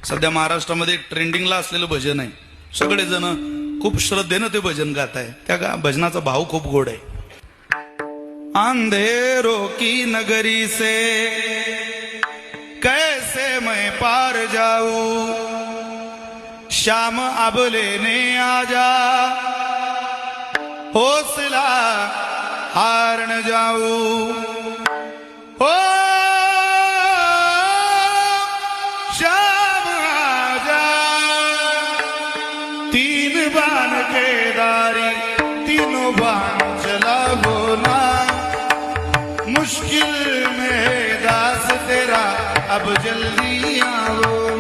सध्या महाराष्ट्रामध्ये एक ट्रेंडिंगला असलेलं भजन आहे. सगळेजण खूप श्रद्धेनं ते भजन गात आहे. त्या भजनाचा भाव खूप गोड आहे. अंधेरों की नगरी से कैसे मैं पार जाऊं, शाम अब लेने आजा, हौसला हार न जाऊं. हो शाम आजा, तीन बान के दारी, तीनों बान चला बोला, मुश्किल में दास तेरा अब जल्दी आओ.